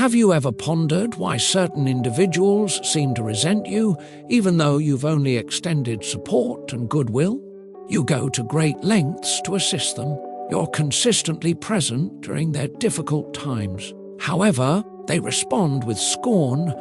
Have you ever pondered why certain individuals seem to resent you, even though you've only extended support and goodwill? You go to great lengths to assist them. You're consistently present during their difficult times. However, they respond with scorn,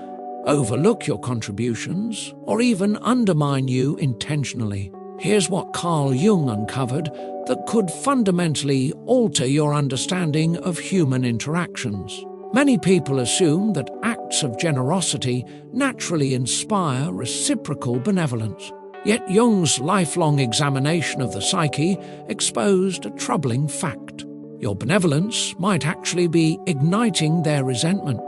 overlook your contributions, or even undermine you intentionally. Here's what Carl Jung uncovered that could fundamentally alter your understanding of human interactions. Many people assume that acts of generosity naturally inspire reciprocal benevolence. Yet Jung's lifelong examination of the psyche exposed a troubling fact. Your benevolence might actually be igniting their resentment.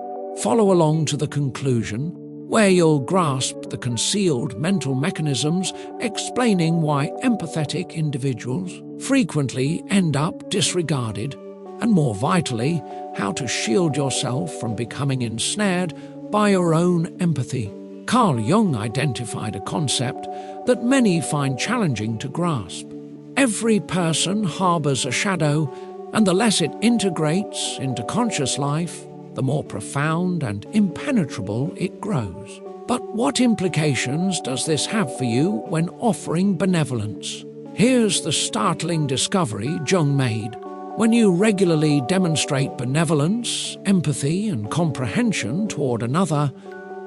Follow along to the conclusion, where you'll grasp the concealed mental mechanisms explaining why empathetic individuals frequently end up disregarded, and more vitally, how to shield yourself from becoming ensnared by your own empathy. Carl Jung identified a concept that many find challenging to grasp. Every person harbors a shadow, and the less it integrates into conscious life, the more profound and impenetrable it grows. But what implications does this have for you when offering benevolence? Here's the startling discovery Jung made. When you regularly demonstrate benevolence, empathy, and comprehension toward another,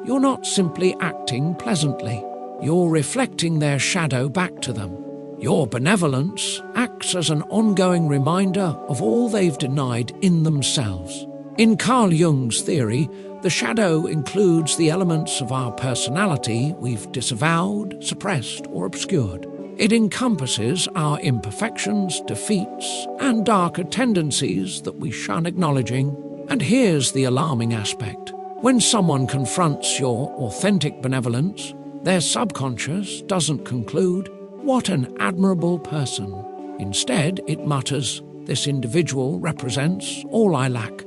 you're not simply acting pleasantly. You're reflecting their shadow back to them. Your benevolence acts as an ongoing reminder of all they've denied in themselves. In Carl Jung's theory, the shadow includes the elements of our personality we've disavowed, suppressed, or obscured. It encompasses our imperfections, defeats, and darker tendencies that we shun acknowledging. And here's the alarming aspect. When someone confronts your authentic benevolence, their subconscious doesn't conclude, "What an admirable person." Instead, it mutters, "This individual represents all I lack.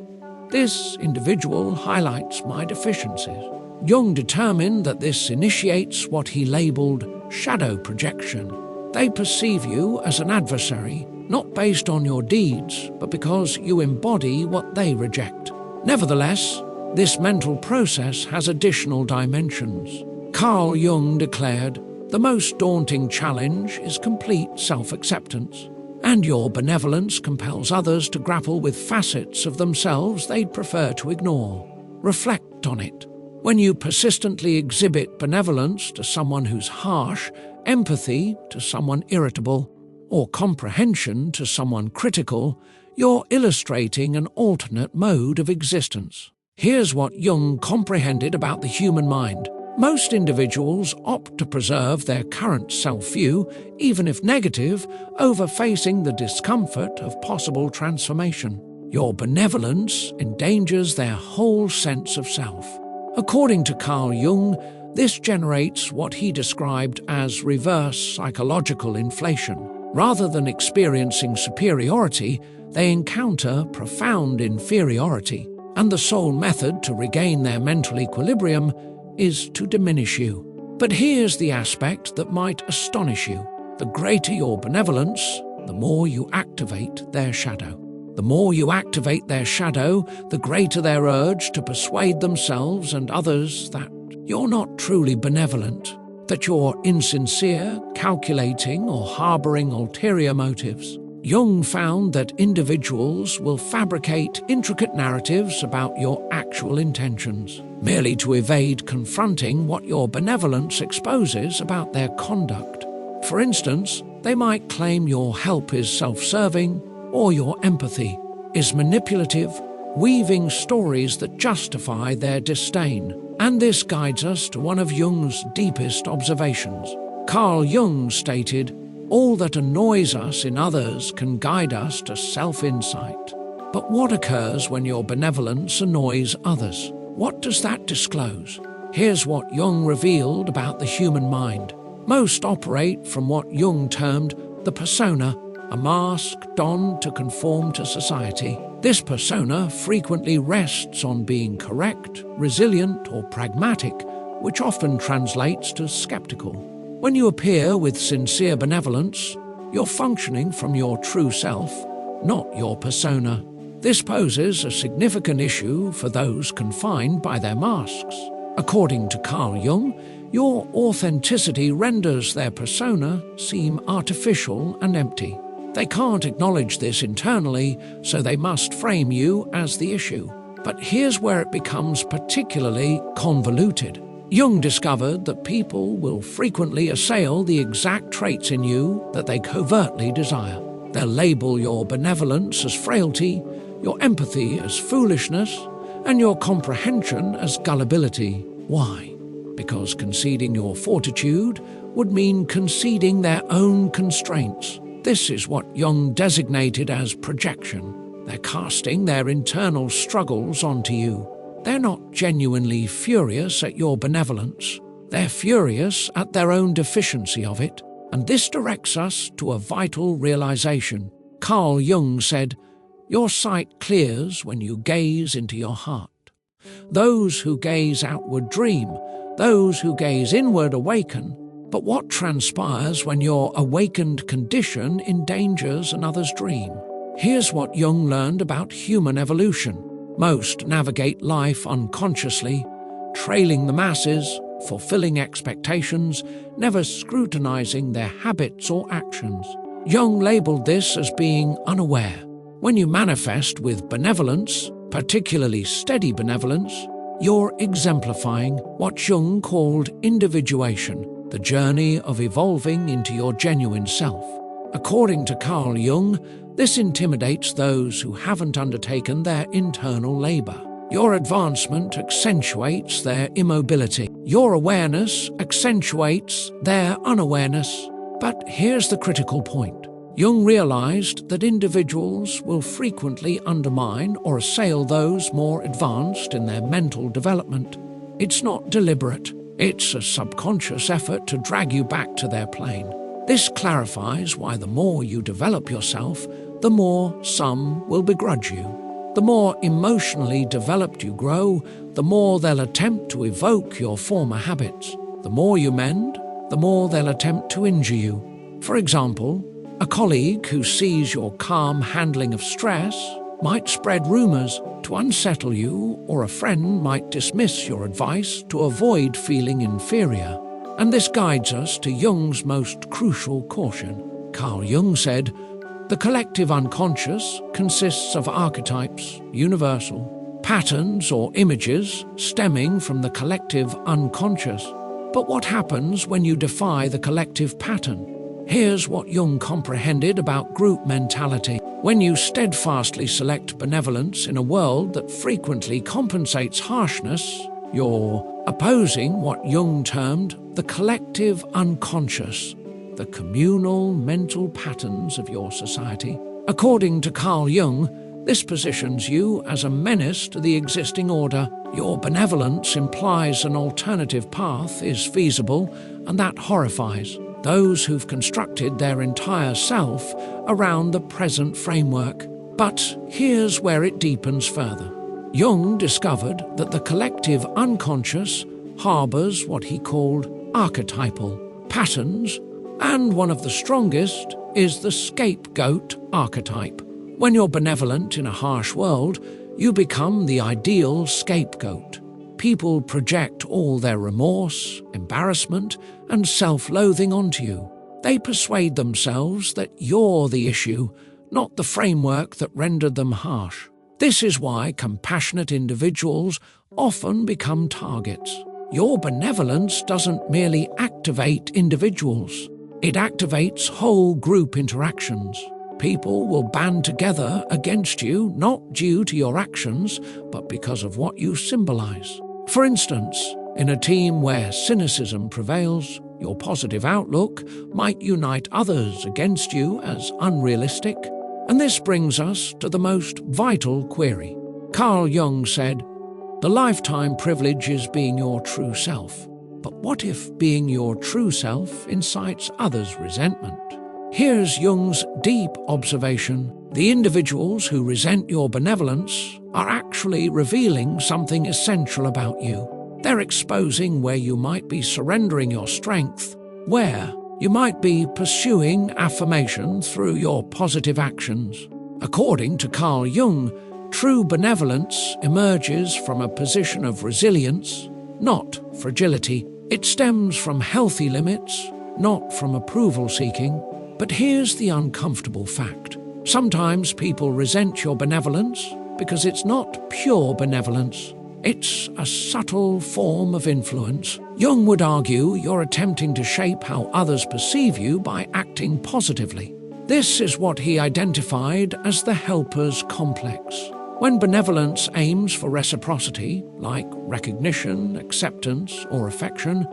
This individual highlights my deficiencies." Jung determined that this initiates what he labeled shadow projection. They perceive you as an adversary, not based on your deeds, but because you embody what they reject. Nevertheless, this mental process has additional dimensions. Carl Jung declared, "The most daunting challenge is complete self-acceptance, and your benevolence compels others to grapple with facets of themselves they'd prefer to ignore. Reflect on it. When you persistently exhibit benevolence to someone who's harsh, empathy to someone irritable, or comprehension to someone critical, you're illustrating an alternate mode of existence." Here's what Jung comprehended about the human mind. Most individuals opt to preserve their current self-view, even if negative, over facing the discomfort of possible transformation. Your benevolence endangers their whole sense of self. According to Carl Jung, this generates what he described as reverse psychological inflation. Rather than experiencing superiority, they encounter profound inferiority, and the sole method to regain their mental equilibrium is to diminish you. But here's the aspect that might astonish you. The greater your benevolence, the more you activate their shadow. The more you activate their shadow, the greater their urge to persuade themselves and others that you're not truly benevolent, that you're insincere, calculating, or harboring ulterior motives. Jung found that individuals will fabricate intricate narratives about your actual intentions, merely to evade confronting what your benevolence exposes about their conduct. For instance, they might claim your help is self-serving, or your empathy is manipulative, weaving stories that justify their disdain. And this guides us to one of Jung's deepest observations. Carl Jung stated, "All that annoys us in others can guide us to self-insight." But what occurs when your benevolence annoys others? What does that disclose? Here's what Jung revealed about the human mind. Most operate from what Jung termed the persona, a mask donned to conform to society. This persona frequently rests on being correct, resilient, or pragmatic, which often translates to skeptical. When you appear with sincere benevolence, you're functioning from your true self, not your persona. This poses a significant issue for those confined by their masks. According to Carl Jung, your authenticity renders their persona seem artificial and empty. They can't acknowledge this internally, so they must frame you as the issue. But here's where it becomes particularly convoluted. Jung discovered that people will frequently assail the exact traits in you that they covertly desire. They'll label your benevolence as frailty, your empathy as foolishness, and your comprehension as gullibility. Why? Because conceding your fortitude would mean conceding their own constraints. This is what Jung designated as projection. They're casting their internal struggles onto you. They're not genuinely furious at your benevolence. They're furious at their own deficiency of it. And this directs us to a vital realization. Carl Jung said, "Your sight clears when you gaze into your heart. Those who gaze outward dream, those who gaze inward awaken. But what transpires when your awakened condition endangers another's dream?" Here's what Jung learned about human evolution. Most navigate life unconsciously, trailing the masses, fulfilling expectations, never scrutinizing their habits or actions. Jung labeled this as being unaware. When you manifest with benevolence, particularly steady benevolence, you're exemplifying what Jung called individuation, the journey of evolving into your genuine self. According to Carl Jung, this intimidates those who haven't undertaken their internal labor. Your advancement accentuates their immobility. Your awareness accentuates their unawareness. But here's the critical point. Jung realized that individuals will frequently undermine or assail those more advanced in their mental development. It's not deliberate. It's a subconscious effort to drag you back to their plane. This clarifies why the more you develop yourself, the more some will begrudge you. The more emotionally developed you grow, the more they'll attempt to evoke your former habits. The more you mend, the more they'll attempt to injure you. For example, a colleague who sees your calm handling of stress might spread rumors to unsettle you, or a friend might dismiss your advice to avoid feeling inferior. And this guides us to Jung's most crucial caution. Carl Jung said, "The collective unconscious consists of archetypes, universal, patterns or images stemming from the collective unconscious. But what happens when you defy the collective pattern?" Here's what Jung comprehended about group mentality. When you steadfastly select benevolence in a world that frequently compensates harshness, you're opposing what Jung termed the collective unconscious, the communal mental patterns of your society. According to Carl Jung, this positions you as a menace to the existing order. Your benevolence implies an alternative path is feasible, and that horrifies those who've constructed their entire self around the present framework. But here's where it deepens further. Jung discovered that the collective unconscious harbors what he called archetypal patterns, and one of the strongest is the scapegoat archetype. When you're benevolent in a harsh world, you become the ideal scapegoat. People project all their remorse, embarrassment, and self-loathing onto you. They persuade themselves that you're the issue, not the framework that rendered them harsh. This is why compassionate individuals often become targets. Your benevolence doesn't merely activate individuals. It activates whole group interactions. People will band together against you not due to your actions, but because of what you symbolize. For instance, in a team where cynicism prevails, your positive outlook might unite others against you as unrealistic. And this brings us to the most vital query. Carl Jung said, "The lifetime privilege is being your true self. But what if being your true self incites others' resentment?" Here's Jung's deep observation. The individuals who resent your benevolence are actually revealing something essential about you. They're exposing where you might be surrendering your strength, where you might be pursuing affirmation through your positive actions. According to Carl Jung, True benevolence emerges from a position of resilience, not fragility. It stems from healthy limits, not from approval-seeking. But here's the uncomfortable fact. Sometimes people resent your benevolence because it's not pure benevolence. It's a subtle form of influence. Jung would argue you're attempting to shape how others perceive you by acting positively. This is what he identified as the helper's complex. When benevolence aims for reciprocity, like recognition, acceptance, or affection,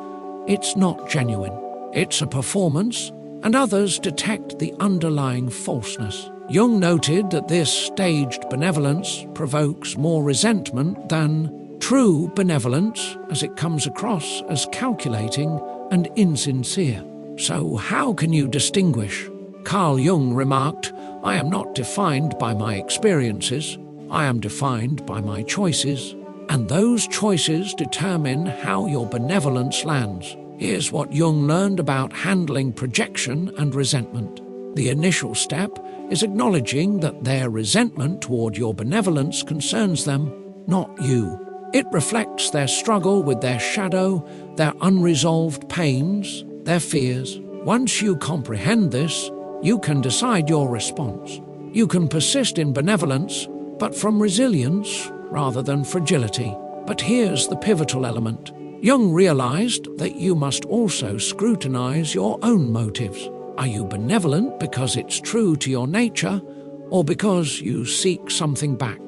it's not genuine. It's a performance, and others detect the underlying falseness. Jung noted that this staged benevolence provokes more resentment than true benevolence, as it comes across as calculating and insincere. So how can you distinguish? Carl Jung remarked, "I am not defined by my experiences. I am defined by my choices, and those choices determine how your benevolence lands." Here's what Jung learned about handling projection and resentment. The initial step is acknowledging that their resentment toward your benevolence concerns them, not you. It reflects their struggle with their shadow, their unresolved pains, their fears. Once you comprehend this, you can decide your response. You can persist in benevolence, but from resilience rather than fragility. But here's the pivotal element. Jung realized that you must also scrutinize your own motives. Are you benevolent because it's true to your nature, or because you seek something back?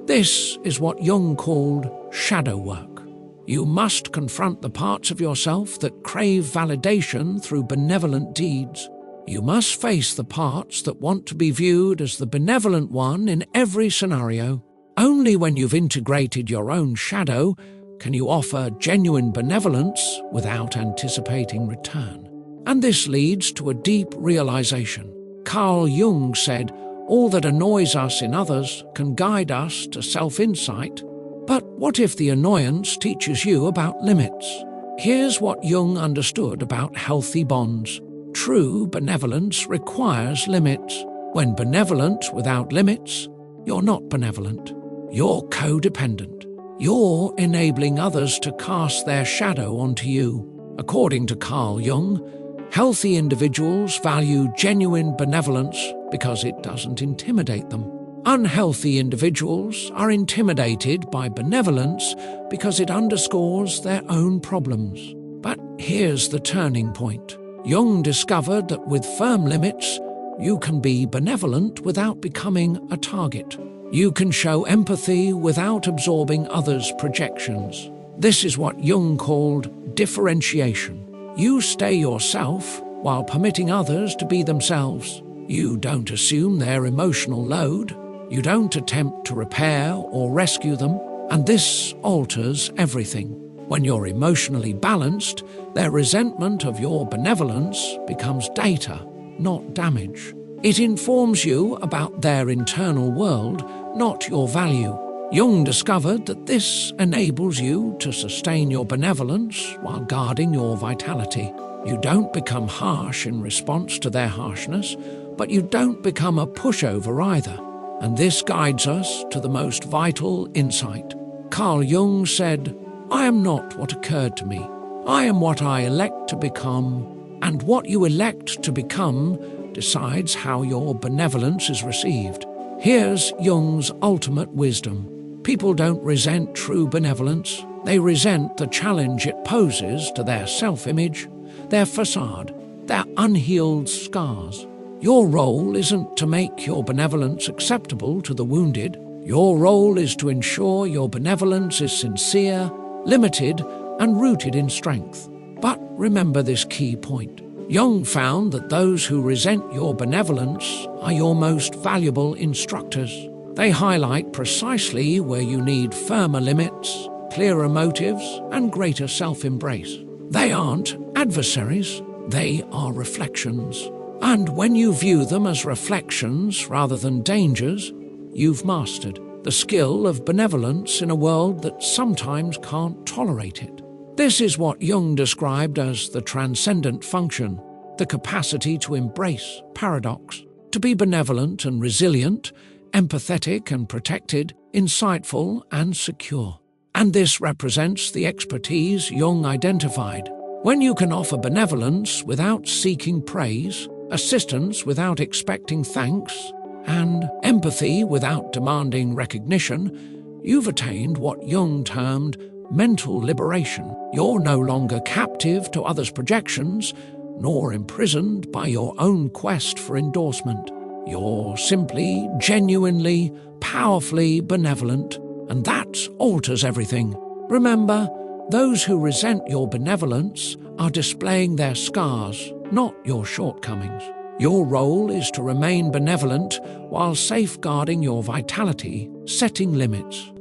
This is what Jung called shadow work. You must confront the parts of yourself that crave validation through benevolent deeds. You must face the parts that want to be viewed as the benevolent one in every scenario. Only when you've integrated your own shadow can you offer genuine benevolence without anticipating return. And this leads to a deep realization. Carl Jung said, "All that annoys us in others can guide us to self-insight. But what if the annoyance teaches you about limits?" Here's what Jung understood about healthy bonds. True benevolence requires limits. When benevolent without limits, you're not benevolent. You're codependent. You're enabling others to cast their shadow onto you. According to Carl Jung, healthy individuals value genuine benevolence because it doesn't intimidate them. Unhealthy individuals are intimidated by benevolence because it underscores their own problems. But here's the turning point. Jung discovered that with firm limits, you can be benevolent without becoming a target. You can show empathy without absorbing others' projections. This is what Jung called differentiation. You stay yourself while permitting others to be themselves. You don't assume their emotional load. You don't attempt to repair or rescue them. And this alters everything. When you're emotionally balanced, their resentment of your benevolence becomes data, not damage. It informs you about their internal world, not your value. Jung discovered that this enables you to sustain your benevolence while guarding your vitality. You don't become harsh in response to their harshness, but you don't become a pushover either. And this guides us to the most vital insight. Carl Jung said, "I am not what occurred to me. I am what I elect to become, and what you elect to become decides how your benevolence is received." Here's Jung's ultimate wisdom. People don't resent true benevolence. They resent the challenge it poses to their self-image, their facade, their unhealed scars. Your role isn't to make your benevolence acceptable to the wounded. Your role is to ensure your benevolence is sincere, limited, and rooted in strength. But remember this key point. Jung found that those who resent your benevolence are your most valuable instructors. They highlight precisely where you need firmer limits, clearer motives, and greater self-embrace. They aren't adversaries, they are reflections. And when you view them as reflections rather than dangers, you've mastered the skill of benevolence in a world that sometimes can't tolerate it. This is what Jung described as the transcendent function, the capacity to embrace paradox. To be benevolent and resilient empathetic and protected, insightful and secure. And this represents the expertise Jung identified. When you can offer benevolence without seeking praise, assistance without expecting thanks, and empathy without demanding recognition, you've attained what Jung termed mental liberation. You're no longer captive to others' projections, nor imprisoned by your own quest for endorsement. You're simply, genuinely, powerfully benevolent, and that alters everything. Remember, those who resent your benevolence are displaying their scars, not your shortcomings. Your role is to remain benevolent while safeguarding your vitality, setting limits,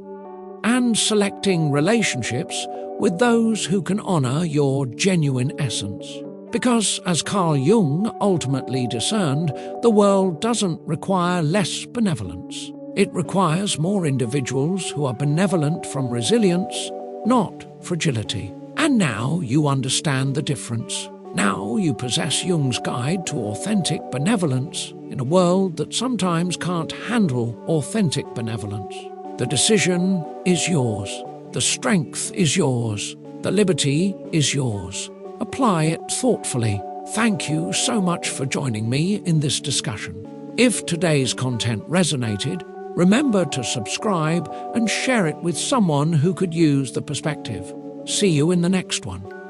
and selecting relationships with those who can honor your genuine essence. Because, as Carl Jung ultimately discerned, the world doesn't require less benevolence. It requires more individuals who are benevolent from resilience, not fragility. And now you understand the difference. Now you possess Jung's guide to authentic benevolence in a world that sometimes can't handle authentic benevolence. The decision is yours. The strength is yours. The liberty is yours. Apply it thoughtfully. Thank you so much for joining me in this discussion. If today's content resonated, remember to subscribe and share it with someone who could use the perspective. See you in the next one.